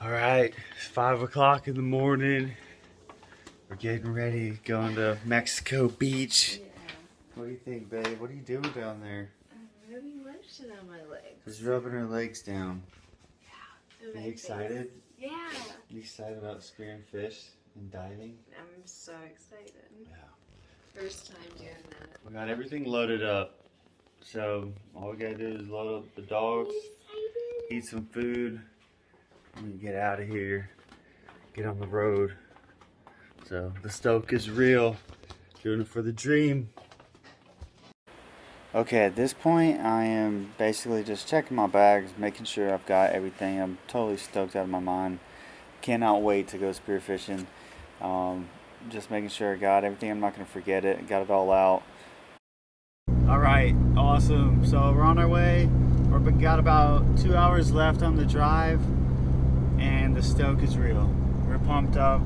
All right, it's 5 o'clock in the morning. We're getting ready, going to Mexico Beach. Yeah. What do you think, babe? What are you doing down there? I'm rubbing lotion on my legs. Just rubbing her legs down. Yeah. Are you excited? Yeah. You excited about spearing fish and diving? I'm so excited. Yeah. First time doing that. We got everything loaded up. So all we gotta do is load up the dogs, eat some food, and get out of here, get on the road. So the stoke is real, doing it for the dream. Okay, at this point I am basically just checking my bags, making sure I've got everything. I'm totally stoked out of my mind. Cannot wait to go spearfishing. Just making sure I got everything. I'm not going to forget it. Got it all out. Alright, awesome. So we're on our way. We've got about 2 hours left on the drive, and the stoke is real. We're pumped up.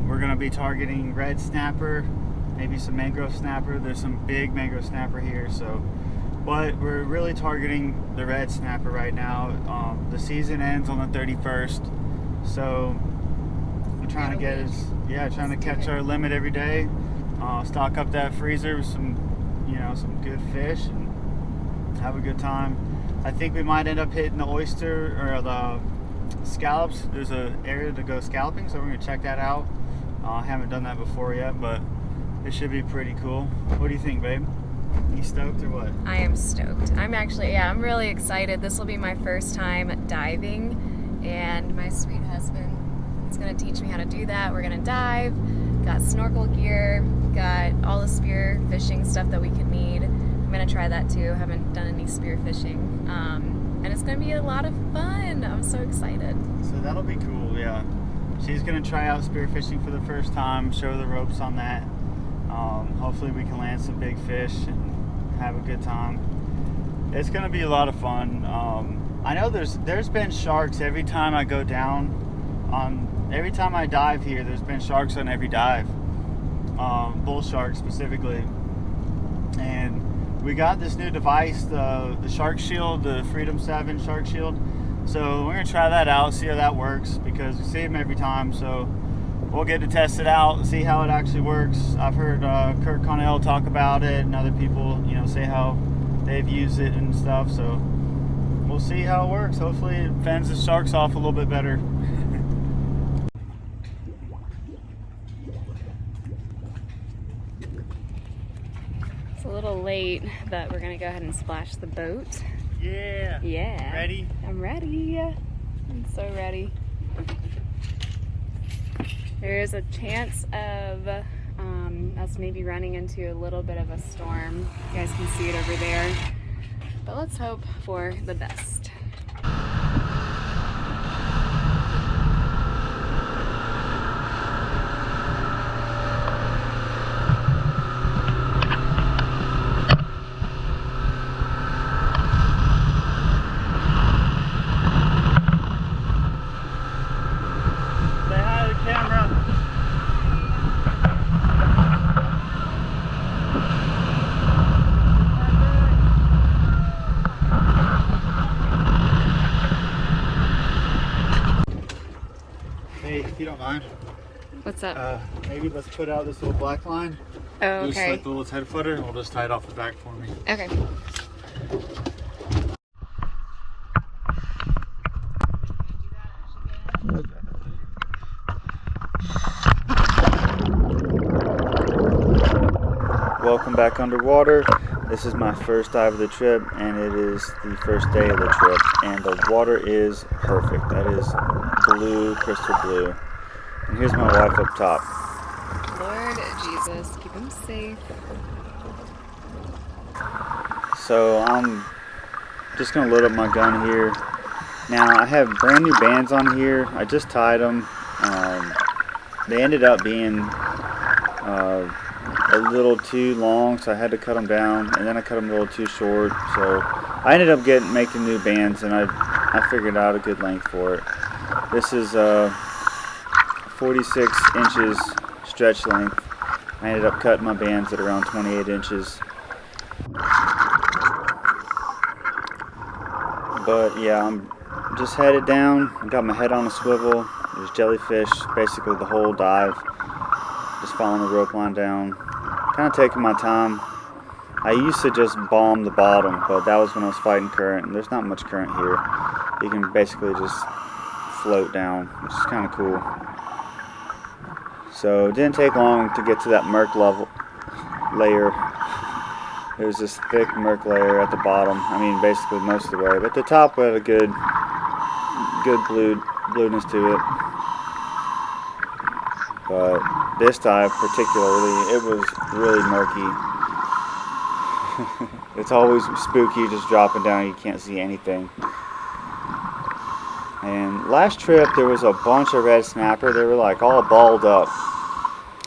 We're going to be targeting red snapper, maybe some mangrove snapper. There's some big mangrove snapper here, but we're really targeting the red snapper right now. The season ends on the 31st, so we're trying to catch our limit every day. Stock up that freezer with some good fish and have a good time. I think we might end up hitting the oyster or the scallops. There's an area to go scalloping, so we're gonna check that out. I haven't done that before yet, but it should be pretty cool. What do you think, babe? You stoked or what? I am stoked. I'm really excited. This will be my first time diving, and my sweet husband is gonna teach me how to do that. We're gonna dive. Got snorkel gear, got all the spear fishing stuff that we could need. I'm gonna try that too. Haven't done any spear fishing, and it's gonna be a lot of fun. I'm so excited. So that'll be cool. Yeah, she's gonna try out spear fishing for the first time. Show her the ropes on that. Hopefully we can land some big fish and have a good time. It's gonna be a lot of fun. I know there's been sharks every time I go down. Every time I dive here, there's been sharks on every dive, bull sharks specifically. And we got this new device, the Shark Shield, the Freedom 7 Shark Shield. So we're gonna try that out, see how that works, because we see them every time. So we'll get to test it out, see how it actually works. I've heard Kurt Connell talk about it, and other people, say how they've used it and stuff. So we'll see how it works. Hopefully it fends the sharks off a little bit better. It's a little late, but we're gonna go ahead and splash the boat. Yeah. Yeah. Ready? I'm ready. I'm so ready. There's a chance of us maybe running into a little bit of a storm. You guys can see it over there. But let's hope for the best. Hey, if you don't mind, What's up? maybe let's put out this little black line. Oh, Just okay. like the little 10-footer, and we'll just tie it off the back for me. Okay. Welcome back underwater. This is my first dive of the trip, and it is the first day of the trip, and the water is perfect. That is blue, crystal blue. And here's my wife up top. Lord Jesus, keep him safe. So I'm just gonna load up my gun here. Now I have brand new bands on here. I just tied them. They ended up being a little too long, so I had to cut them down, and then I cut them a little too short. So I ended up making new bands, and I figured out a good length for it. This is 46 inches stretch length. I ended up cutting my bands at around 28 inches. But yeah, I'm just headed down, got my head on a swivel. There's jellyfish basically the whole dive. Just following the rope line down. Kind of taking my time. I used to just bomb the bottom, but that was when I was fighting current. And there's not much current here. You can basically just float down, which is kind of cool. So it didn't take long to get to that murk layer. There's this thick murk layer at the bottom. I mean, basically most of the way. But the top had a good blueness to it. But this dive particularly, it was really murky. It's always spooky just dropping down, you can't see anything. And last trip there was a bunch of red snapper. They were like all balled up,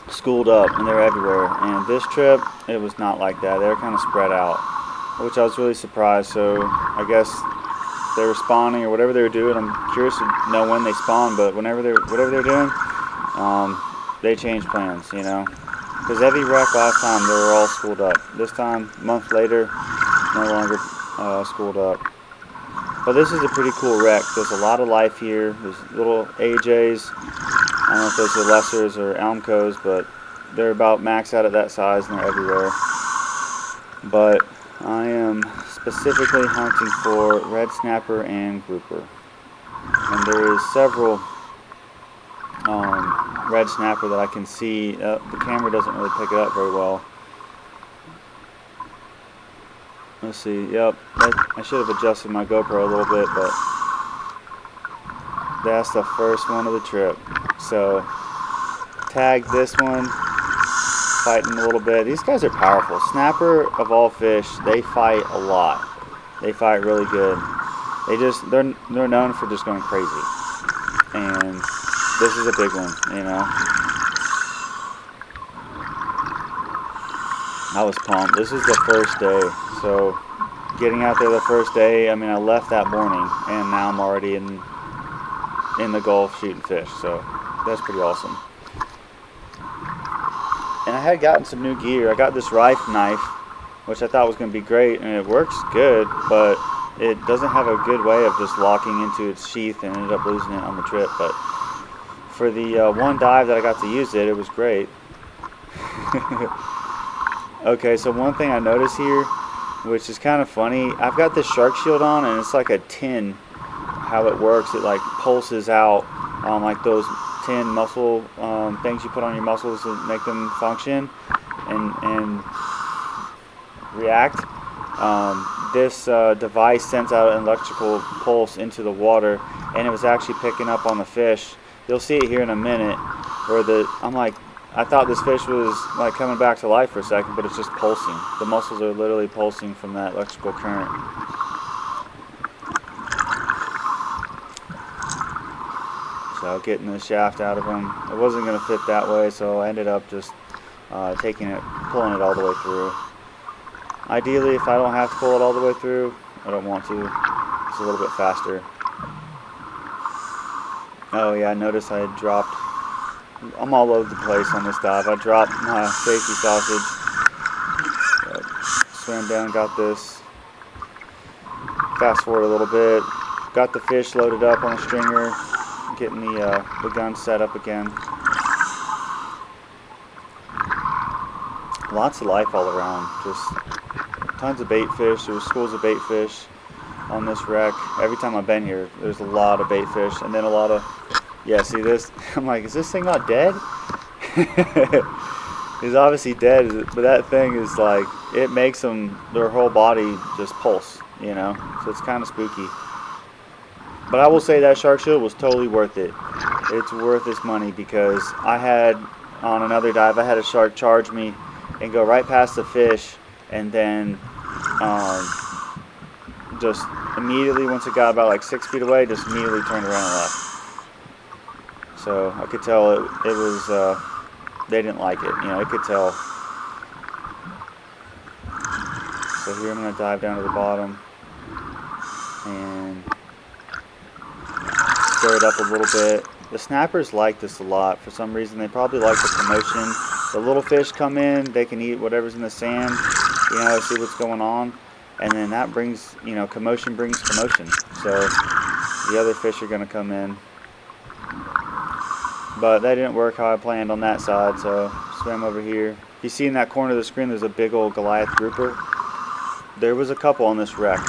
schooled up, and they're everywhere. And this trip it was not like that. They were kind of spread out, which I was really surprised. So I guess they were spawning or whatever they were doing. I'm curious to know when they spawn, but whatever they're doing, they changed plans, you know. Because every wreck last time they were all schooled up. This time, a month later, no longer schooled up. But this is a pretty cool wreck. There's a lot of life here. There's little AJs. I don't know if those are lessers or Almcos, but they're about maxed out at that size and they're everywhere. But I am specifically hunting for red snapper and grouper. And there is several red snapper that I can see. The camera doesn't really pick it up very well. Let's see, yep, I should have adjusted my GoPro a little bit, but that's the first one of the trip. So, tagged this one, fighting a little bit. These guys are powerful. Snapper, of all fish, they fight a lot. They fight really good. They're known for just going crazy. And this is a big one, you know. I was pumped. This is the first day, so getting out there the first day, I mean, I left that morning, and now I'm already in the Gulf shooting fish, so that's pretty awesome. And I had gotten some new gear. I got this Rife knife, which I thought was going to be great, and it works good, but it doesn't have a good way of just locking into its sheath, and ended up losing it on the trip. But for the one dive that I got to use it, it was great. Okay, so one thing I noticed here, which is kind of funny, I've got this shark shield on, and it's like a tin. How it works, it like pulses out like those tin muscle things you put on your muscles to make them function and react. This device sends out an electrical pulse into the water, and it was actually picking up on the fish. You'll see it here in a minute, where I'm like, I thought this fish was like coming back to life for a second, but it's just pulsing. The muscles are literally pulsing from that electrical current. So getting the shaft out of him, it wasn't going to fit that way, so I ended up just pulling it all the way through. Ideally, if I don't have to pull it all the way through, I don't want to. It's a little bit faster. Oh yeah, I noticed I had dropped. I'm all over the place on this dive. I dropped my safety sausage. Swam down, got this. Fast forward a little bit. Got the fish loaded up on a stringer. Getting the gun set up again. Lots of life all around. Just tons of bait fish. There were schools of bait fish on this wreck. Every time I've been here, there's a lot of bait fish, and then a lot of. Yeah, see this? I'm like, is this thing not dead? It's obviously dead, but that thing is like, it makes their whole body just pulse, you know? So it's kind of spooky. But I will say that shark shield was totally worth it. It's worth its money, because I had, on another dive, I had a shark charge me and go right past the fish, and then just immediately, once it got about like 6 feet away, just immediately turned around and left. So I could tell it was, they didn't like it, you know, I could tell. So here I'm going to dive down to the bottom and stir it up a little bit. The snappers like this a lot. For some reason, they probably like the commotion. The little fish come in, they can eat whatever's in the sand, you know, see what's going on. And then that brings, you know, commotion brings commotion. So the other fish are going to come in. But that didn't work how I planned on that side, so swam over here. If you see in that corner of the screen, there's a big old Goliath grouper. There was a couple on this wreck.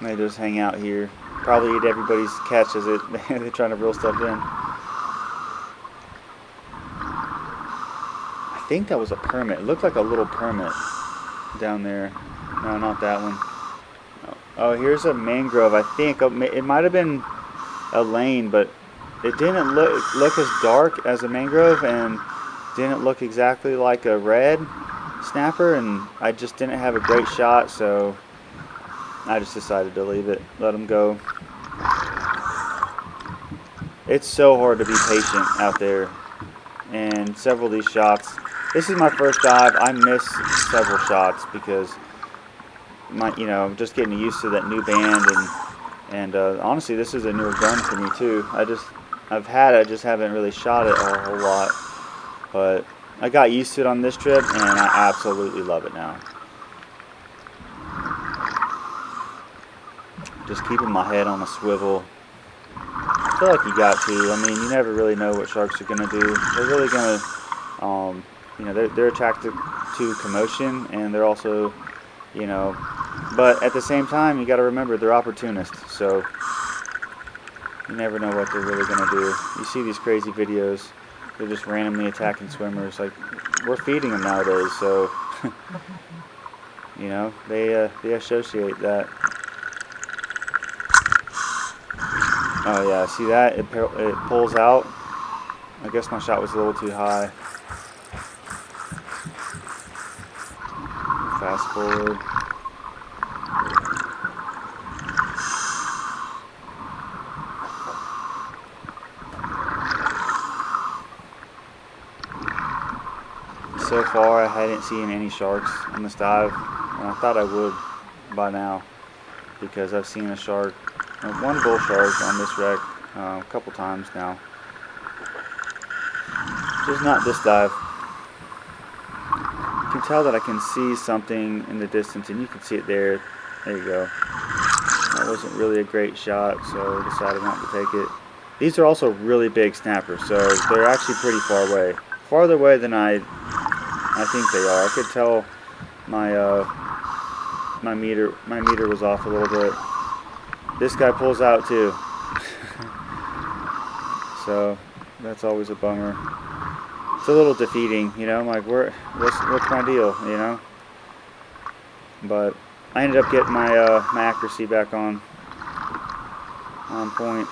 They just hang out here. Probably eat everybody's catch as they're trying to reel stuff in. I think that was a permit. It looked like a little permit down there. No, not that one. Oh, here's a mangrove. I think it might have been a lane, but it didn't look as dark as a mangrove and didn't look exactly like a red snapper, and I just didn't have a great shot, so I just decided to leave it, let them go. It's so hard to be patient out there, and several of these shots, this is my first dive. I missed several shots because I'm just getting used to that new band, and honestly, this is a newer gun for me too. I just haven't really shot it a whole lot, but I got used to it on this trip, and I absolutely love it now. Just keeping my head on a swivel. I feel like you got to. I mean, you never really know what sharks are going to do. They're really going to, they're attracted to commotion, and they're also, but at the same time, you got to remember they're opportunists, so you never know what they're really going to do. You see these crazy videos, they're just randomly attacking swimmers. Like, we're feeding them nowadays, so, they associate that. Oh yeah, see that? It pulls out. I guess my shot was a little too high. Fast forward. So far, I hadn't seen any sharks on this dive, and I thought I would by now, because I've seen a shark, one bull shark on this wreck a couple times now. Just not this dive. You can tell that I can see something in the distance, and you can see it there. There you go. That wasn't really a great shot, so I decided not to take it. These are also really big snappers, so they're actually pretty far away. Farther away than I think they are. I could tell my meter was off a little bit. This guy pulls out too. So that's always a bummer. It's a little defeating, I'm like, what's my deal, But I ended up getting my accuracy back on point.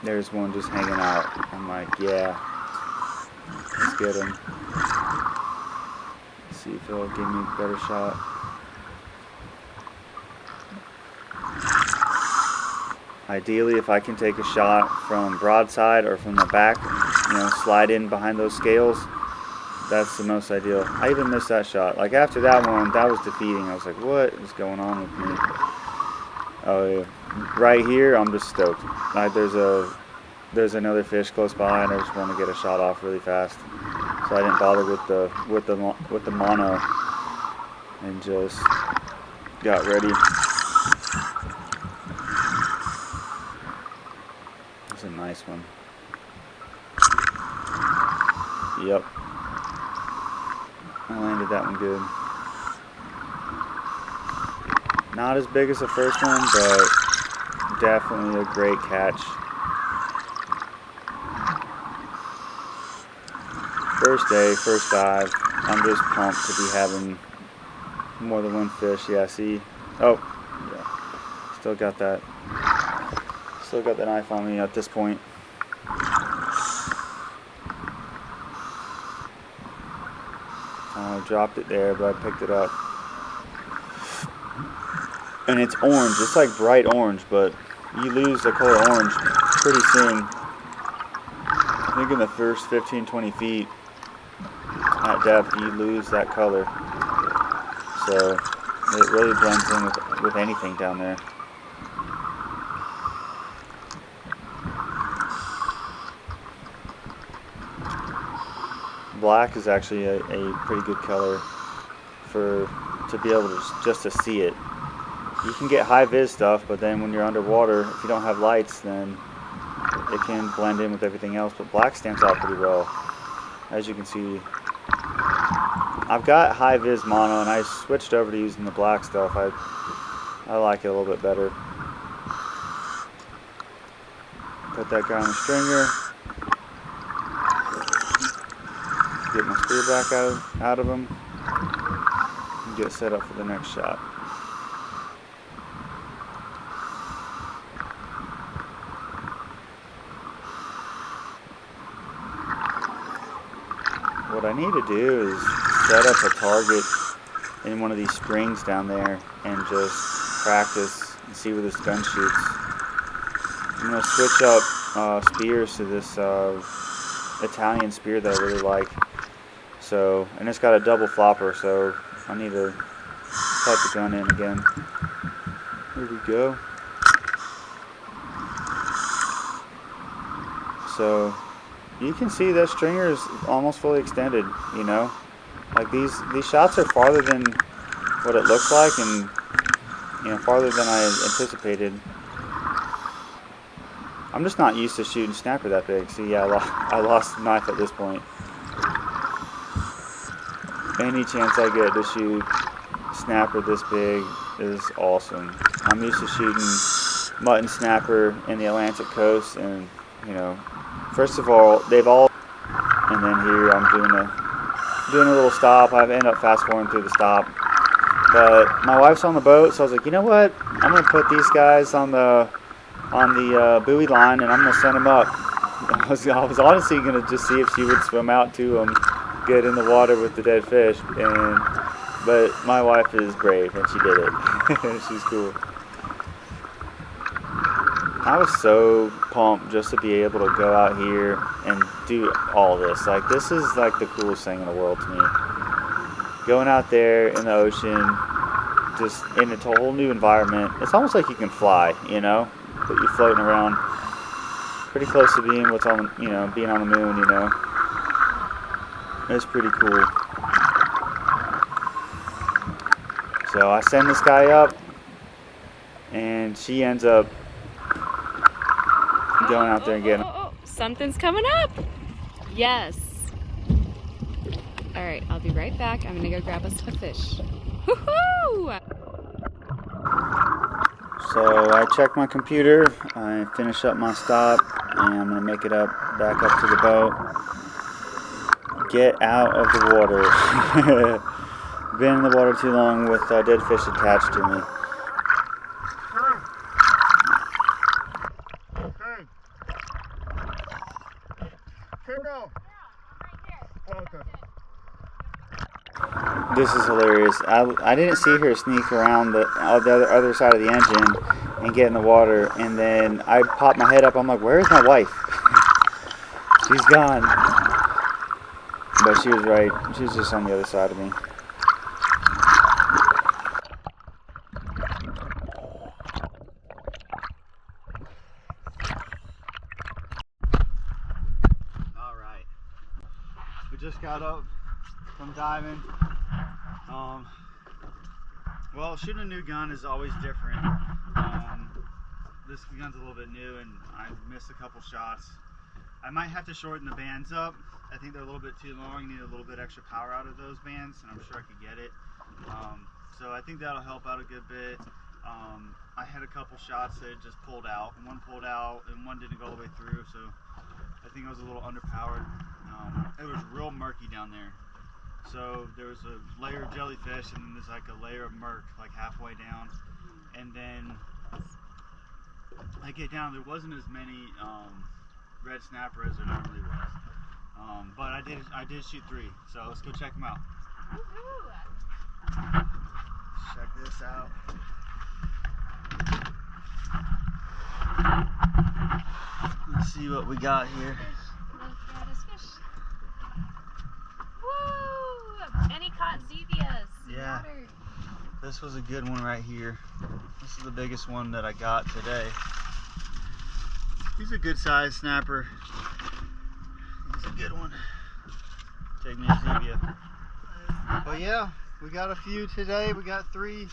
There's one just hanging out. I'm like, yeah, let's get him. Let's see if he'll give me a better shot. Ideally, if I can take a shot from broadside or from the back, slide in behind those scales, that's the most ideal. I even missed that shot. Like, after that one, that was defeating. I was like, what is going on with me? Oh yeah, right here, I'm just stoked. There's another fish close by, and I just want to get a shot off really fast. So I didn't bother with the mono, and just got ready. That's a nice one. Yep. I landed that one good. Not as big as the first one, but definitely a great catch. First day, first dive. I'm just pumped to be having more than one fish. Yeah, see? Oh, yeah. Still got that knife on me at this point. I dropped it there, but I picked it up. And it's orange. It's like bright orange, but you lose the color orange pretty soon. I think in the first 15-20 feet at depth, you lose that color. So it really blends in with anything down there. Black is actually a pretty good color to be able to just to see it. you can get high vis stuff, but then when you're underwater, if you don't have lights, then it can blend in with everything else. But black stands out pretty well, as you can see. I've got high vis mono, and I switched over to using the black stuff. I like it a little bit better. Put that guy on the stringer. Get my spear back out of him. And get set up for the next shot. What I need to do is set up a target in one of these springs down there and just practice and see where this gun shoots. I'm going to switch up spears to this Italian spear that I really like. So, and it's got a double flopper, so I need to type the gun in again. Here we go. So you can see that stringer is almost fully extended, you know. Like these shots are farther than what it looks like, and you know, farther than I anticipated. I'm just not used to shooting snapper that big. See, yeah, I lost the knife at this point. Any chance I get to shoot snapper this big is awesome. I'm used to shooting mutton snapper in the Atlantic coast, and you know, first of all, they've all, and then here I'm doing a little stop. I end up fast forwarding through the stop, but my wife's on the boat, so I was like, you know what? I'm gonna put these guys on the buoy line, and I'm gonna send them up. I was honestly gonna just see if she would swim out to them, get in the water with the dead fish, but my wife is brave, and she did it. She's cool. I was so pumped just to be able to go out here and do all this. Like, this is like the coolest thing in the world to me. Going out there in the ocean, just in a whole new environment. It's almost like you can fly, you know, but you're floating around pretty close to being what's on, you know, being on the moon, you know. It's pretty cool. So I send this guy up, and she ends up going out there and getting him. Something's coming up. Yes. All right, I'll be right back. I'm gonna go grab us a fish. Woohoo! So I check my computer, I finish up my stop, and I'm gonna make it back up to the boat. Get out of the water. Been in the water too long with dead fish attached to me. This is hilarious. I didn't see her sneak around the other side of the engine and get in the water, and then I popped my head up. I'm like, where's my wife? She's gone. But she was right. She was just on the other side of me. Alright. We just got up from diving. Well, shooting a new gun is always different. This gun's a little bit new, and I missed a couple shots. I might have to shorten the bands up. I think they're a little bit too long. You need a little bit extra power out of those bands, and I'm sure I could get it. So I think that'll help out a good bit. I had a couple shots that just pulled out. One pulled out, and one didn't go all the way through, so I think I was a little underpowered. It was real murky down there. So there was a layer of jellyfish, and then there's like a layer of murk, like halfway down. And then I get down, there wasn't as many red snapper as there normally was. But I did shoot 3, so let's go check them out. Check this out. Let's see what we got here. And he caught zevias. Yeah. This was a good one right here. This is the biggest one that I got today. He's a good size snapper. He's a good one. Take me a zevia. But yeah, we got a few today. We got 3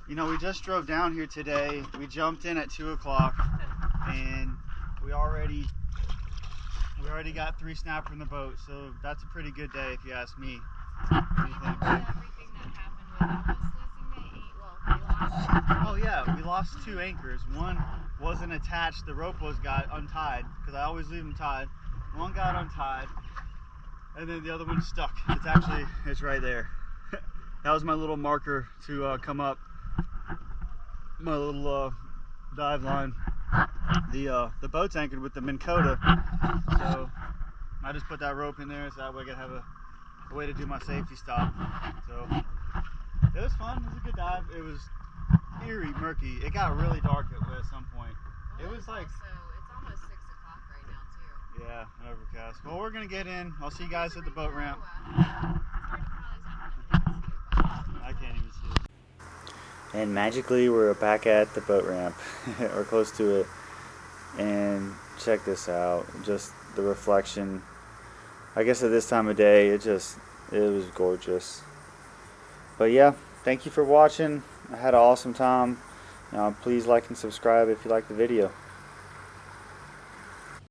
You know, we just drove down here today. We jumped in at 2 o'clock, and we already got 3 snapper in the boat. So that's a pretty good day, if you ask me. What do you think? Everything that happened with us losing Oh yeah, we lost 2 anchors. One wasn't attached. The rope got untied because I always leave them tied. One got untied, and then the other one stuck. It's right there. That was my little marker to come up. My little dive line. The boat's anchored with the Minn Kota, so I just put that rope in there so that way I could have a way to do my safety stop. So it was fun. It was a good dive. It was eerie, murky. It got really dark at some point. It was like, it's almost 6 o'clock right now too. yeah, overcast. Well, we're gonna get in. I'll see you guys at the boat ramp. I can't even see it. And magically we're back at the boat ramp, or close to it. And check this out, just the reflection. I guess at this time of day, it was gorgeous. But yeah, thank you for watching. I had an awesome time. Please like and subscribe if you like the video.